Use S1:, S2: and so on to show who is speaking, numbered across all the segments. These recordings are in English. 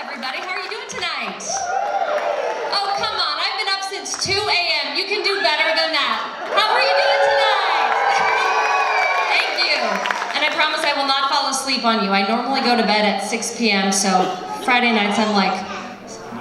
S1: everybody. How are you doing tonight? Oh, come on. I've been up since 2 a.m. You can do better than that. How are you doing tonight? Thank you. And I promise I will not fall asleep on you. I normally go to bed at 6 p.m., so Friday nights I'm like,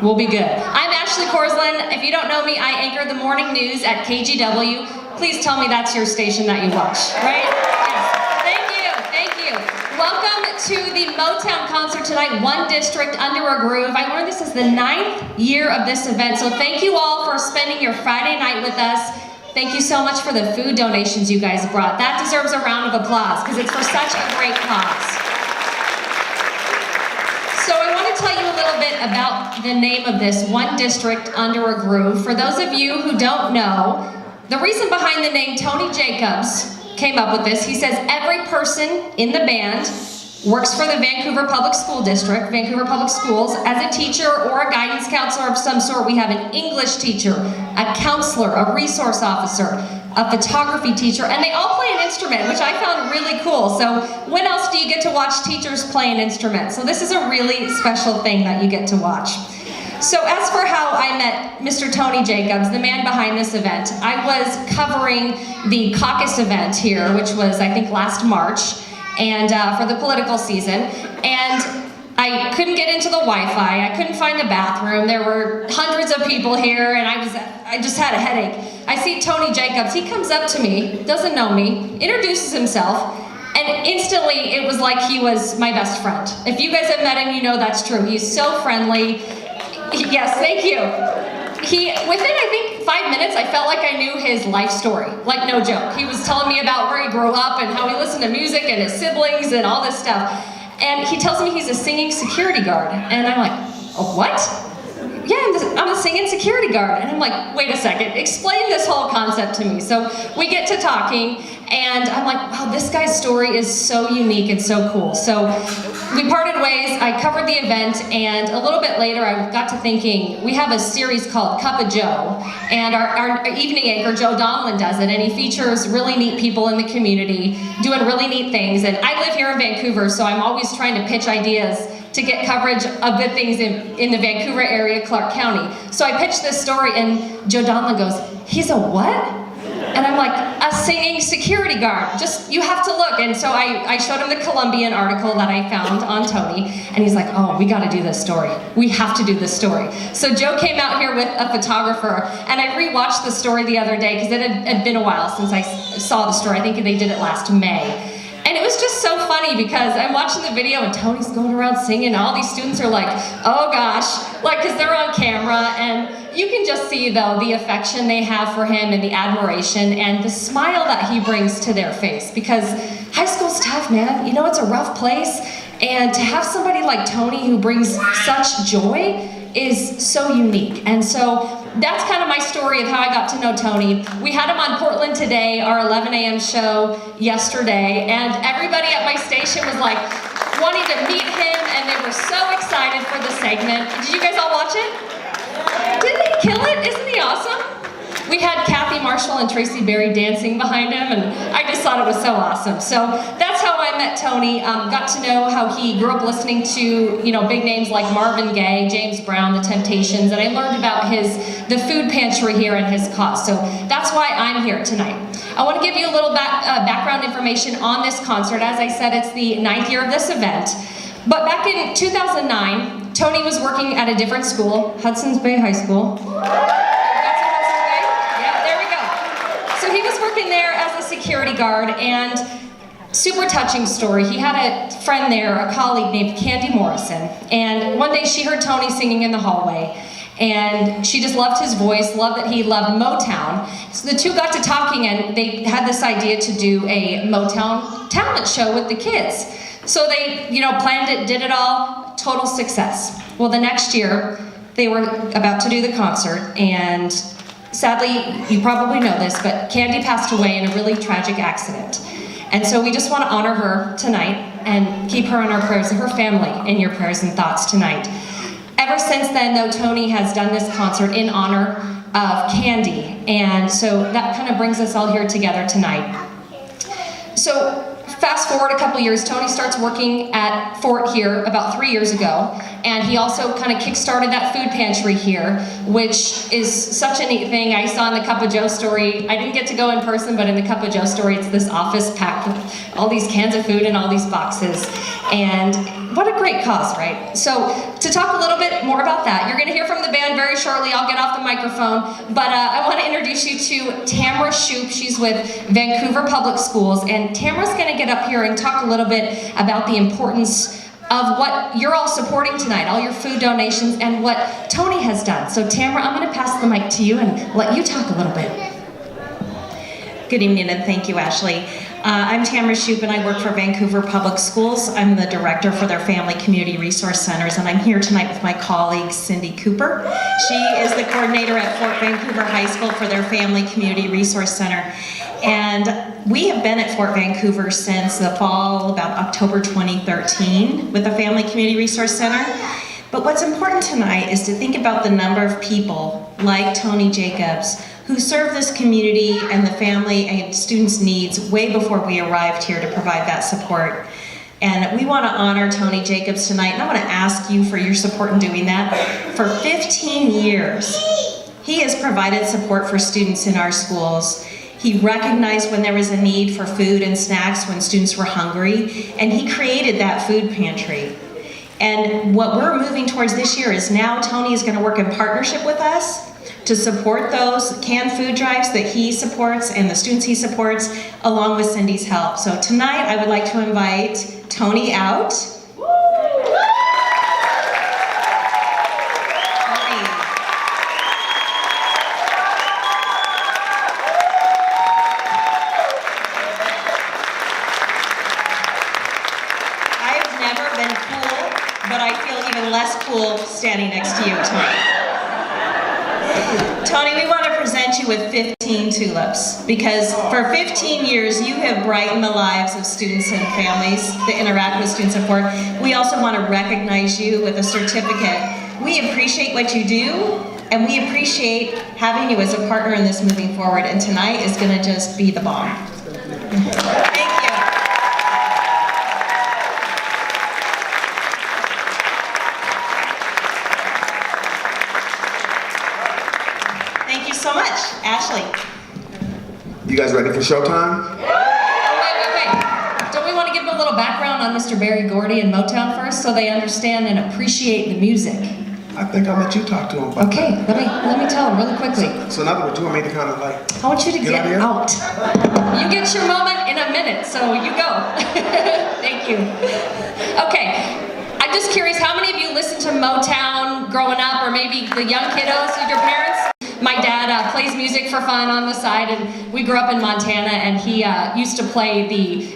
S1: we'll be good. I'm Korslien. If you don't know me, I anchor the morning news at KGW. Please tell me that's your station that you watch, right? Yes. Thank you. Welcome to the Motown concert tonight, One District Under a Groove. I learned this is the 9th year of this event, so thank you all for spending your Friday night with us. Thank you so much for the food donations you guys brought. That deserves a round of applause because it's for such a great cause. So I want to tell you a little bit about the name of this, One District Under a Groove. For those of you who don't know, the reason behind the name, Tony Jacobs came up with this. He says every person in the band works for the Vancouver Public School District, Vancouver Public Schools, as a teacher or a guidance counselor of some sort. We have an English teacher, a counselor, a resource officer, a photography teacher, and they all play an instrument, which I found really cool. So when else do you get to watch teachers play an instrument? So this is a really special thing that you get to watch. So as for how I met Mr. Tony Jacobs, the man behind this event, I was covering the caucus event here, which was, I think, last March, and for the political season, and I couldn't get into the Wi-Fi, I couldn't find the bathroom, there were hundreds of people here, and I just had a headache. I see Tony Jacobs, he comes up to me, doesn't know me, introduces himself, and instantly it was like he was my best friend. If you guys have met him, you know that's true. He's so friendly. Yes, thank you. Within I think 5 minutes, I felt like I knew his life story, like no joke. He was telling me about where he grew up and how he listened to music and his siblings and all this stuff. And he tells me he's a singing security guard. And I'm like, oh, what? Yeah, I'm a singing security guard. And I'm like, wait a second, explain this whole concept to me. So we get to talking, and I'm like, wow, this guy's story is so unique and so cool. So we parted ways, I covered the event, and a little bit later I got to thinking, we have a series called Cup of Joe, and our evening anchor, Joe Donlin, does it, and he features really neat people in the community doing really neat things. And I live here in Vancouver, so I'm always trying to pitch ideas to get coverage of good things in the Vancouver area, Clark County. So I pitched this story, and Joe Donlin goes, he's a what? And I'm like, a singing security guard. Just, you have to look. And so I showed him the Columbian article that I found on Tony, and he's like, oh, we gotta do this story. We have to do this story. So Joe came out here with a photographer, and I rewatched the story the other day, because it had been a while since I saw the story. I think they did it last May. And it was just so funny because I'm watching the video and Tony's going around singing, and all these students are like, oh gosh, like, because they're on camera, and you can just see, though, the affection they have for him and the admiration and the smile that he brings to their face, because high school's tough, man. You know, it's a rough place, and to have somebody like Tony who brings such joy is so unique. And so that's kind of my story of how I got to know Tony. We had him on Portland Today, our 11 a.m. show yesterday, and everybody at my station was like wanting to meet him, and they were so excited for the segment. Did you guys all watch it? Didn't he kill it? Isn't he awesome? We had Kathy Marshall and Tracy Berry dancing behind him, and I just thought it was so awesome. So that's how I met Tony. Got to know how he grew up listening to, you know, big names like Marvin Gaye, James Brown, The Temptations, and I learned about the food pantry here and his cause. So that's why I'm here tonight. I want to give you a little background information on this concert. As I said, it's the 9th year of this event. But back in 2009, Tony was working at a different school, Hudson's Bay High School. So he was working there as a security guard, and super touching story. He had a friend there, a colleague named Candy Morrison, and one day she heard Tony singing in the hallway, and she just loved his voice, loved that he loved Motown. So the two got to talking, and they had this idea to do a Motown talent show with the kids. So they, you know, planned it, did it all, total success. Well, the next year, they were about to do the concert, and sadly, you probably know this, but Candy passed away in a really tragic accident. And so we just want to honor her tonight and keep her in our prayers, and her family in your prayers and thoughts tonight. Ever since then, though, Tony has done this concert in honor of Candy, and so that kind of brings us all here together tonight. So fast forward a couple years, Tony starts working at Fort here about 3 years ago, and he also kind of kick-started that food pantry here, which is such a neat thing. I saw in the Cup of Joe story, I didn't get to go in person, but in the Cup of Joe story, it's this office packed with all these cans of food and all these boxes, and what a great cause, right? So to talk a little bit more about that, you're going to hear from the band very shortly. I'll get off the microphone, but I want to introduce you to Tamara Shoup. She's with Vancouver Public Schools, and Tamara's going to get up here and talk a little bit about the importance of what you're all supporting tonight, all your food donations, and what Tony has done. So Tamara, I'm going to pass the mic to you and let you talk a little bit.
S2: Good evening, and thank you, Ashley. I'm Tamara Shoup, and I work for Vancouver Public Schools. I'm the director for their Family Community Resource Centers, and I'm here tonight with my colleague, Cindy Cooper. She is the coordinator at Fort Vancouver High School for their Family Community Resource Center. And we have been at Fort Vancouver since the fall, about October 2013, with the Family Community Resource Center. But what's important tonight is to think about the number of people like Tony Jacobs who serve this community and the family and students' needs way before we arrived here to provide that support. And we want to honor Tony Jacobs tonight, and I want to ask you for your support in doing that. For 15 years, he has provided support for students in our schools. He recognized when there was a need for food and snacks when students were hungry, and he created that food pantry. And what we're moving towards this year is now Tony is going to work in partnership with us to support those canned food drives that he supports and the students he supports, along with Cindy's help. So tonight I would like to invite Tony out. I've never been cool, but I feel even less cool standing next to you tonight. Tony, we want to present you with 15 tulips because for 15 years you have brightened the lives of students and families that interact with students at Fort. We also want to recognize you with a certificate. We appreciate what you do, and we appreciate having you as a partner in this moving forward, and tonight is going to just be the bomb. Thank you. Thank you so much, Ashley.
S3: You guys ready for showtime?
S1: Wait. Don't we want to give them a little background on Mr. Berry Gordy and Motown first so they understand and appreciate the music?
S3: I think I'll let you talk to him about
S1: Okay,
S3: that.
S1: let me tell them really quickly.
S3: So in other words, you want me to kind of like...
S1: I want you to get
S3: here?
S1: out. You get your moment in a minute, so you go. Thank you. Okay, I'm just curious, how many of you listened to Motown growing up, or maybe the young kiddos with your parents? My dad plays music for fun on the side, and we grew up in Montana, and he used to play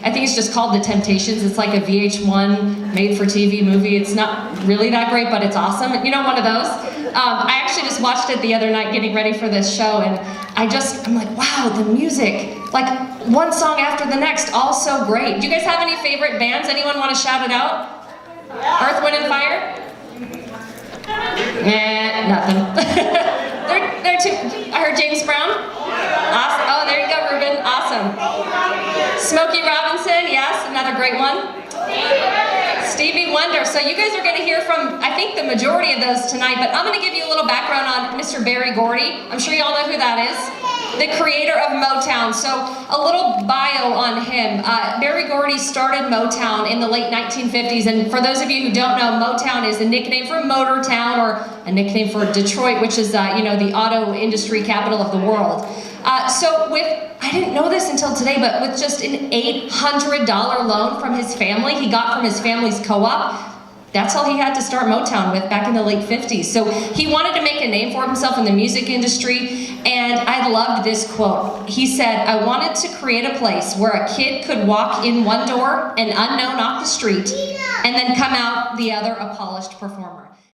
S1: I think it's just called The Temptations. It's like a VH1 made-for-TV movie. It's not really that great, but it's awesome. You know, one of those? I actually just watched it the other night getting ready for this show, and I'm like, wow, the music, like one song after the next, all so great. Do you guys have any favorite bands? Anyone want to shout it out? Earth, Wind, and Fire? Nothing. They're too. I heard James Brown. Awesome. Oh, there you go, Ruben. Awesome. Smokey Robinson, yes, another great one. Stevie Wonder. So you guys are going to hear from, I think, the majority of those tonight, but I'm going to give you a little background on Mr. Berry Gordy. I'm sure you all know who that is. The creator of Motown. So a little bio on him. Berry Gordy started Motown in the late 1950s, and for those of you who don't know, Motown is a nickname for Motortown, or a nickname for Detroit, which is the auto industry capital of the world. I didn't know this until today, but with just an $800 loan from his family, he got from his family's co-op, that's all he had to start Motown with back in the late 50s. So he wanted to make a name for himself in the music industry, and I loved this quote. He said, "I wanted to create a place where a kid could walk in one door, an unknown off the street, and then come out the other a polished performer."